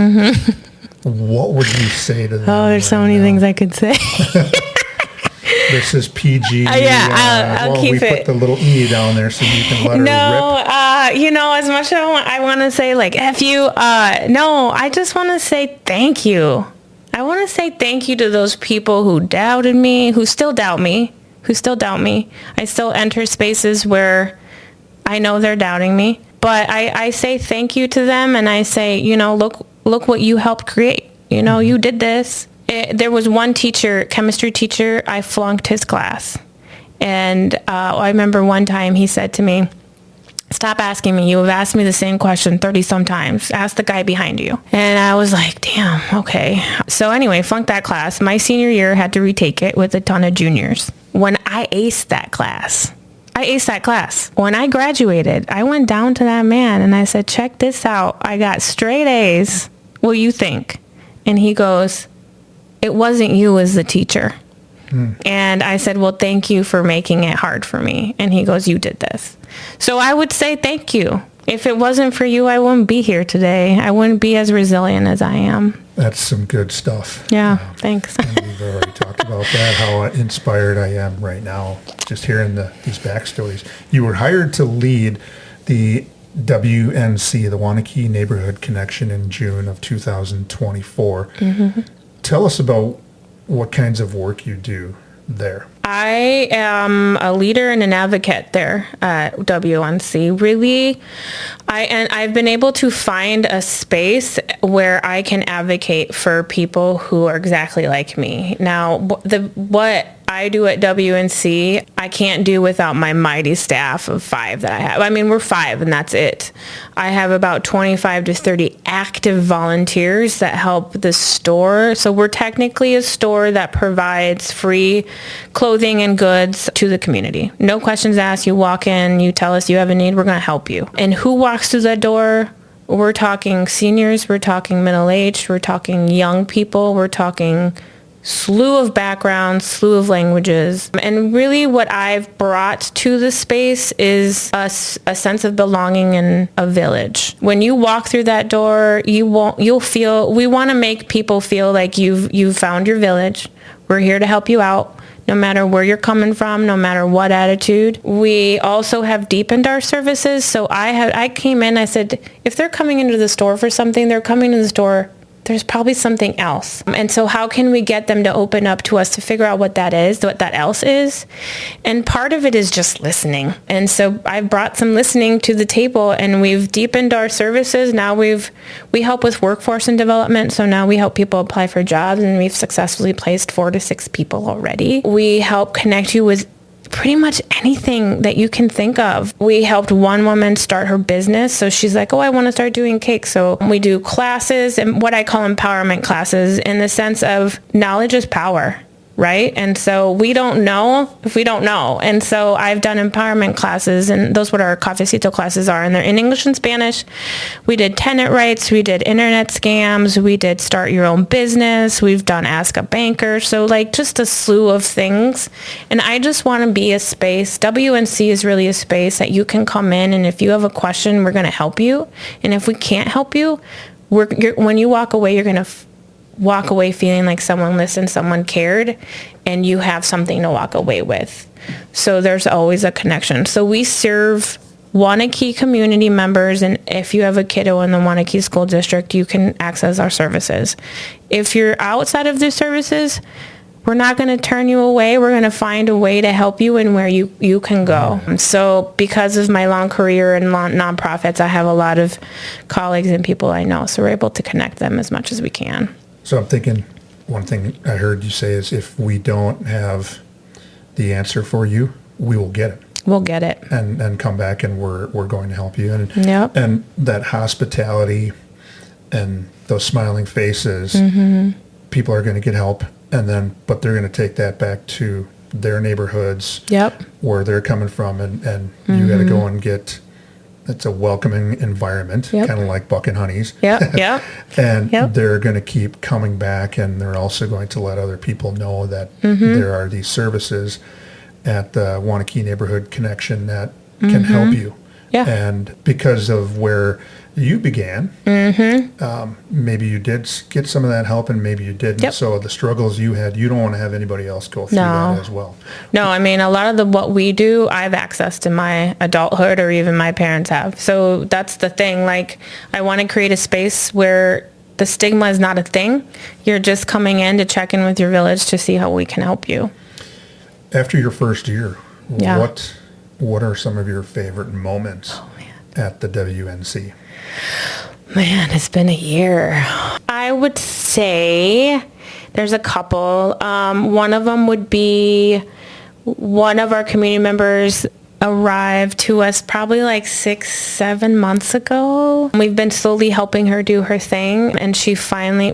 what would you say to them? Oh, there's so many things I could say. This is PG. I'll keep we put the little E down there so you can let her rip. As much as I want to say like F you, no, I just want to say thank you. I want to say thank you to those people who doubted me, who still doubt me. I still enter spaces where I know they're doubting me, but I say thank you to them, and I say, look what you helped create. You did this. There was one teacher, chemistry teacher, I flunked his class. And I remember one time he said to me, stop asking me. You have asked me the same question 30 some times. Ask the guy behind you. And I was like, damn, okay. So anyway, flunked that class. My senior year, had to retake it with a ton of juniors. When I aced that class. When I graduated, I went down to that man and I said, check this out. I got straight A's. What do you think? And he goes, it wasn't you as the teacher. And I said, well, thank you for making it hard for me. And he goes, you did this. So I would say thank you. If it wasn't for you, I wouldn't be here today. I wouldn't be as resilient as I am. That's some good stuff. Yeah, thanks. And we've already talked about that, how inspired I am right now, just hearing these backstories. You were hired to lead the WNC, the Wanakee Neighborhood Connection, in June of 2024. Tell us about what kinds of work you do there. I am a leader and an advocate there at WNC. Really, I've been able to find a space where I can advocate for people who are exactly like me. Now, what I do at WNC, I can't do without my mighty staff of 5 that I have. I mean, we're 5 and that's it. I have about 25 to 30 active volunteers that help the store. So we're technically a store that provides free clothing and goods to the community. No questions asked. You walk in, you tell us you have a need, we're going to help you. And who walks through that door? We're talking seniors, we're talking middle-aged, we're talking young people, we're talking slew of backgrounds, slew of languages. And really what I've brought to the space is a sense of belonging in a village. When you walk through that door, you'll feel, we want to make people feel like you've found your village. We're here to help you out. No matter where you're coming from, no matter what attitude. We also have deepened our services. So I came in, I said, if they're coming into the store for something, they're coming to the store, there's probably something else. And so how can we get them to open up to us to figure out what that is, what that else is? And part of it is just listening. And so I've brought some listening to the table, and we've deepened our services. Now we help with workforce and development. So now we help people apply for jobs, and we've successfully placed 4 to 6 people already. We help connect you with pretty much anything that you can think of. We helped one woman start her business. So she's like, I want to start doing cakes. So we do classes, and what I call empowerment classes, in the sense of knowledge is power. Right? And so we don't know if we don't know. And so I've done empowerment classes, and those what our cafecito classes are, and they're in English and Spanish. We did tenant rights, we did internet scams, we did start your own business, we've done ask a banker. So like just a slew of things. And I just want to be a space. WNC is really a space that you can come in, and if you have a question, we're going to help you. And if we can't help you, when you walk away, you're going to walk away feeling like someone listened, someone cared, and you have something to walk away with. So there's always a connection. So we serve Wanakee community members, and if you have a kiddo in the Wanakee School District, you can access our services. If you're outside of the services, we're not going to turn you away. We're going to find a way to help you and where you can go. So because of my long career in nonprofits, I have a lot of colleagues and people I know, so we're able to connect them as much as we can. So I'm thinking, one thing I heard you say is, if we don't have the answer for you, we will get it. We'll get it. And come back, and we're going to help you. And yep. And that hospitality and those smiling faces, people are going to get help, but they're going to take that back to their neighborhoods, yep, where they're coming from, and you got to go and get it's a welcoming environment, Yep. kind of like Buck and Honey's. Yep. And Yep. they're going to keep coming back, and they're also going to let other people know that there are these services at the Wanakee Neighborhood Connection that can help you. Yeah. And because of where you began, maybe you did get some of that help, and maybe you didn't. Yep. So the struggles you had, you don't want to have anybody else go through No. that as well. No, I mean, a lot of what we do, I've accessed in my adulthood, or even my parents have. So that's the thing. Like, I want to create a space where the stigma is not a thing. You're just coming in to check in with your village to see how we can help you. After your first year, Yeah. what are some of your favorite moments at the WNC? Man, it's been a year. I would say there's a couple. One of them would be one of our community members arrived to us probably like 6-7 months ago. We've been slowly helping her do her thing, and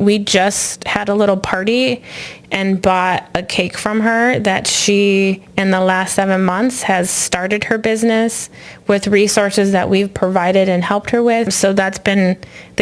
we just had a little party and bought a cake from her that she, in the last 7 months, has started her business with resources that we've provided and helped her with. So the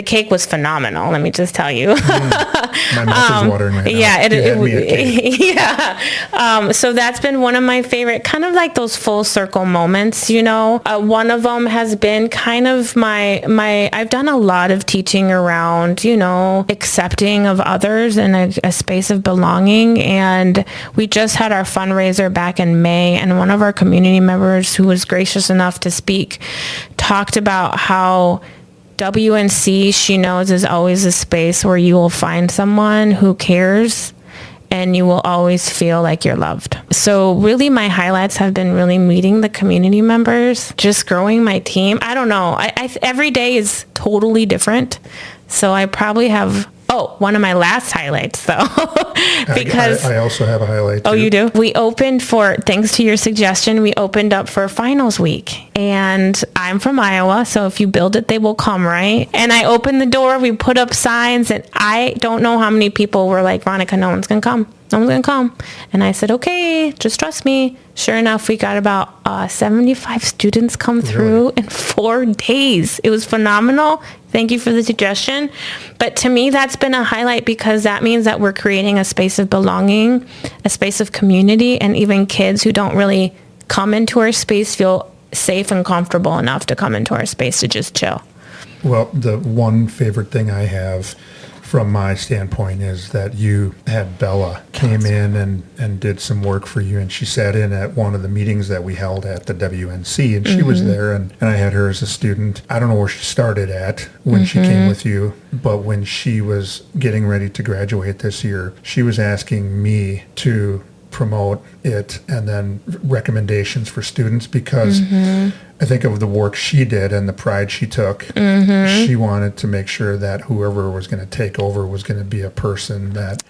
cake was phenomenal, let me just tell you. My mouth is watering right now. Yeah, You had me a cake. yeah. So that's been one of my favorite, kind of like those full circle moments, you know. One of them has been kind of I've done a lot of teaching around, you know, accepting of others in a space of belonging. And we just had our fundraiser back in May, and one of our community members, who was gracious enough to speak, talked about how WNC, she knows, is always a space where you will find someone who cares, and you will always feel like you're loved. So really my highlights have been really meeting the community members, just growing my team. I don't know. Every day is totally different. So I probably have, one of my last highlights though, because I also have a highlight. Oh, too. you do? We opened thanks to your suggestion, we opened up for finals week. And I'm from Iowa, so if you build it, they will come, right? And I opened the door, we put up signs, and I don't know how many people were like, Veronica, no one's going to come. No one's going to come. And I said, okay, just trust me. Sure enough, we got about 75 students come through in 4 days. It was phenomenal. Thank you for the suggestion. But to me, that's been a highlight, because that means that we're creating a space of belonging, a space of community, and even kids who don't really come into our space feel safe and comfortable enough to come into our space to just chill. Well, the one favorite thing I have from my standpoint is that you had Bella came in and did some work for you, and she sat in at one of the meetings that we held at the WNC, and she was there, and I had her as a student. I don't know where she started at when she came with you, but when she was getting ready to graduate this year, she was asking me to promote it and then recommendations for students, because I think of the work she did and the pride she took. She wanted to make sure that whoever was going to take over was going to be a person that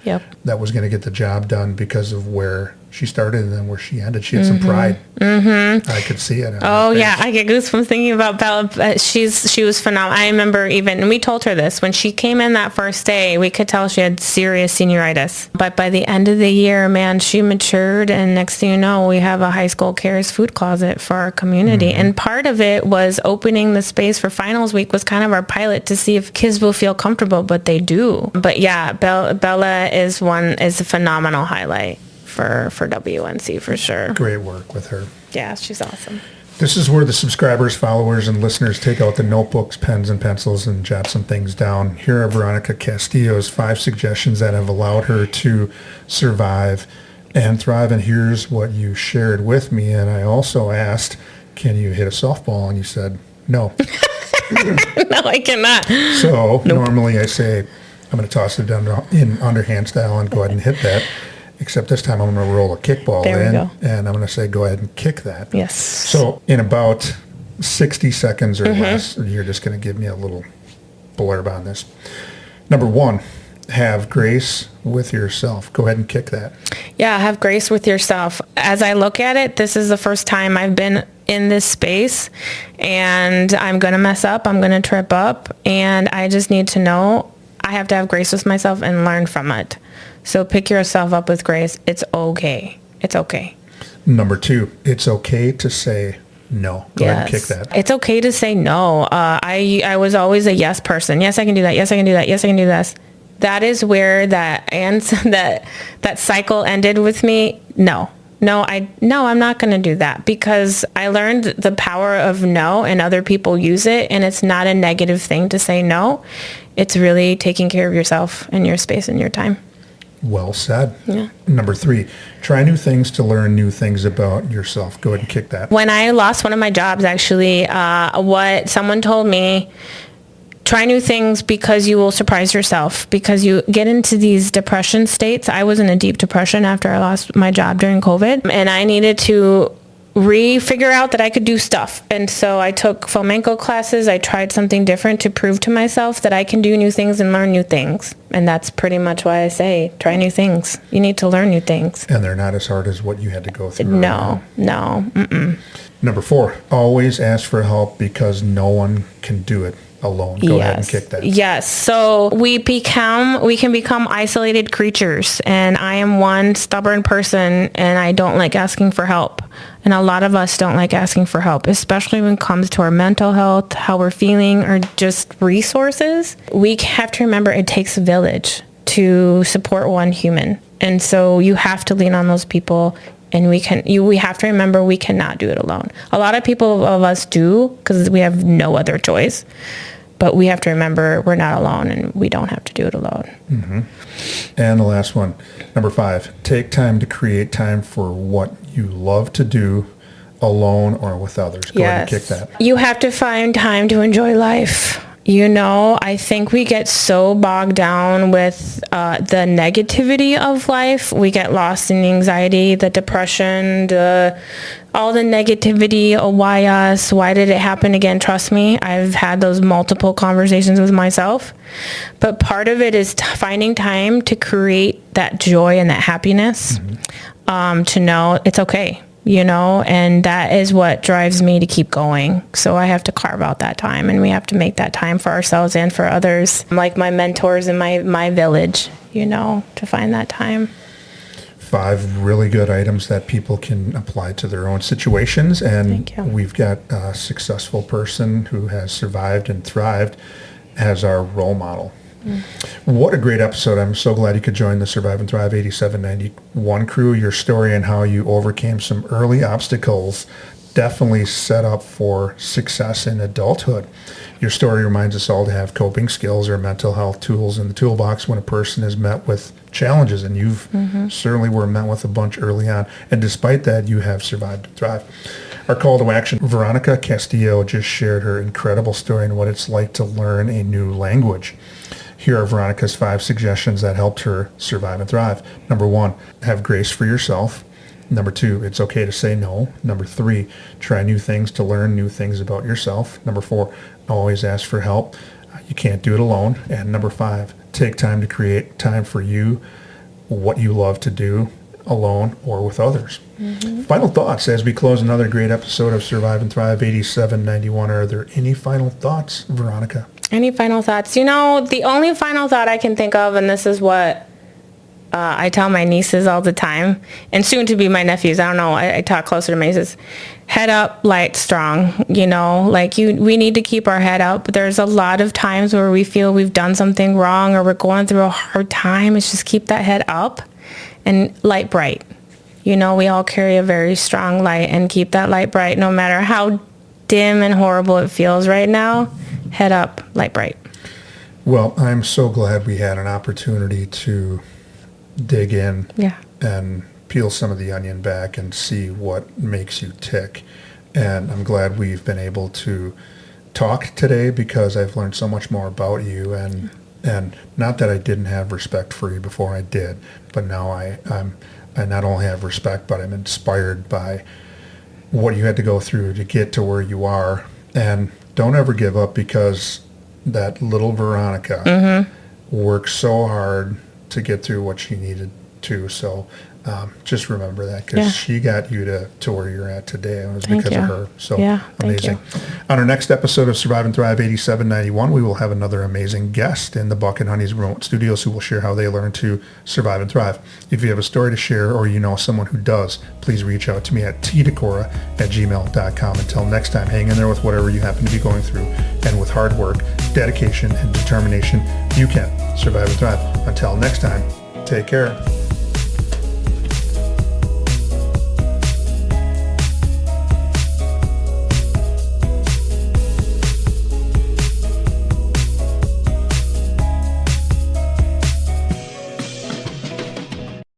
was going to get the job done because of where she started and then where she ended. She had some pride. I could see it. Oh yeah, I get goosebumps thinking about Bella. She was phenomenal. I remember and we told her this when she came in that first day. We could tell she had serious senioritis, but by the end of the year, man, she matured, and next thing you know, we have a high school cares food closet for our community. And part of it was opening the space for finals week was kind of our pilot to see if kids will feel comfortable, but they do. But yeah, Bella is a phenomenal highlight for WNC for sure. Great work with her. Yeah, she's awesome. This is where the subscribers, followers, and listeners take out the notebooks, pens, and pencils and jot some things down. Here are Veronica Castillo's 5 suggestions that have allowed her to survive and thrive. And here's what you shared with me. And I also asked, can you hit a softball? And you said, no. No, I cannot. So normally I say, I'm going to toss it down in underhand style and go ahead and hit that. Except this time I'm going to roll a kickball in, and I'm going to say, go ahead and kick that. Yes. So in about 60 seconds or less, you're just going to give me a little blurb on this. Number 1, have grace with yourself. Go ahead and kick that. Yeah, have grace with yourself. As I look at it, this is the first time I've been in this space, and I'm going to mess up. I'm going to trip up, and I just need to know I have to have grace with myself and learn from it. So pick yourself up with grace. It's okay. It's okay. Number 2, it's okay to say no. Go ahead and kick that. It's okay to say no. I was always a yes person. Yes, I can do that. Yes, I can do that. Yes, I can do this. That is where that cycle ended with me. No, I'm not going to do that, because I learned the power of no, and other people use it, and it's not a negative thing to say no. It's really taking care of yourself and your space and your time. Well said. Yeah. Number 3, try new things to learn new things about yourself. Go ahead and kick that. When I lost one of my jobs, actually, what someone told me, try new things because you will surprise yourself, because you get into these depression states. I was in a deep depression after I lost my job during COVID, and I needed to figure out that I could do stuff. And so I took flamenco classes. I tried something different to prove to myself that I can do new things and learn new things. And that's pretty much why I say try new things. You need to learn new things. And they're not as hard as what you had to go through. No. Mm-mm. Number 4, always ask for help, because no one can do it alone. Go ahead and kick that. Yes. So we can become isolated creatures, and I am one stubborn person, and I don't like asking for help. And a lot of us don't like asking for help, especially when it comes to our mental health, how we're feeling, or just resources. We have to remember it takes a village to support one human. And so you have to lean on those people. And we have to remember we cannot do it alone. A lot of us do, because we have no other choice. But we have to remember we're not alone, and we don't have to do it alone. Mm-hmm. And the last one, number 5, take time to create time for what you love to do alone or with others. Go ahead and kick that. You have to find time to enjoy life. I think we get so bogged down with the negativity of life. We get lost in the anxiety, the depression, all the negativity. Oh, why us? Why did it happen again? Trust me, I've had those multiple conversations with myself. But part of it is finding time to create that joy and that happiness, to know it's okay. And that is what drives me to keep going. So I have to carve out that time, and we have to make that time for ourselves and for others, like my mentors in my village, to find that time. 5 really good items that people can apply to their own situations. And we've got a successful person who has survived and thrived as our role model. What a great episode. I'm so glad you could join the Survive and Thrive 8791 crew. Your story and how you overcame some early obstacles definitely set up for success in adulthood. Your story reminds us all to have coping skills or mental health tools in the toolbox when a person is met with challenges, and you've certainly were met with a bunch early on. And despite that, you have survived and thrived. Our call to action, Veronica Castillo just shared her incredible story and what it's like to learn a new language. Here are Veronica's 5 suggestions that helped her survive and thrive. Number 1, have grace for yourself. Number 2, it's okay to say no. Number 3, try new things to learn new things about yourself. Number 4, always ask for help. You can't do it alone. And number 5, take time to create time for you, what you love to do alone or with others. Final thoughts as we close another great episode of Survive and Thrive 8791. Are there any final thoughts, Veronica? Any final thoughts? The only final thought I can think of, and this is what I tell my nieces all the time, and soon to be my nephews. I don't know. I talk closer to my nieces. Head up, light, strong. We need to keep our head up. But there's a lot of times where we feel we've done something wrong or we're going through a hard time. It's just keep that head up and light bright. We all carry a very strong light, and keep that light bright no matter how dim and horrible it feels right now. Head up, light bright. Well, I'm so glad we had an opportunity to dig in and peel some of the onion back and see what makes you tick. And I'm glad we've been able to talk today, because I've learned so much more about you. And not that I didn't have respect for you before, I did, but now I not only have respect, but I'm inspired by what you had to go through to get to where you are. And don't ever give up, because that little Veronica worked so hard to get through what she needed to. So Just remember that, because Yeah. she got you to where you're at today. It was Thank because you. of her. So Yeah, thank amazing. you. On our next episode of Survive and Thrive 8791, we will have another amazing guest in the Buck and Honey's remote studios who will share how they learn to survive and thrive. If you have a story to share or you know someone who does, please reach out to me at tdecora@gmail.com. Until next time, hang in there with whatever you happen to be going through. And with hard work, dedication, and determination, you can survive and thrive. Until next time, take care.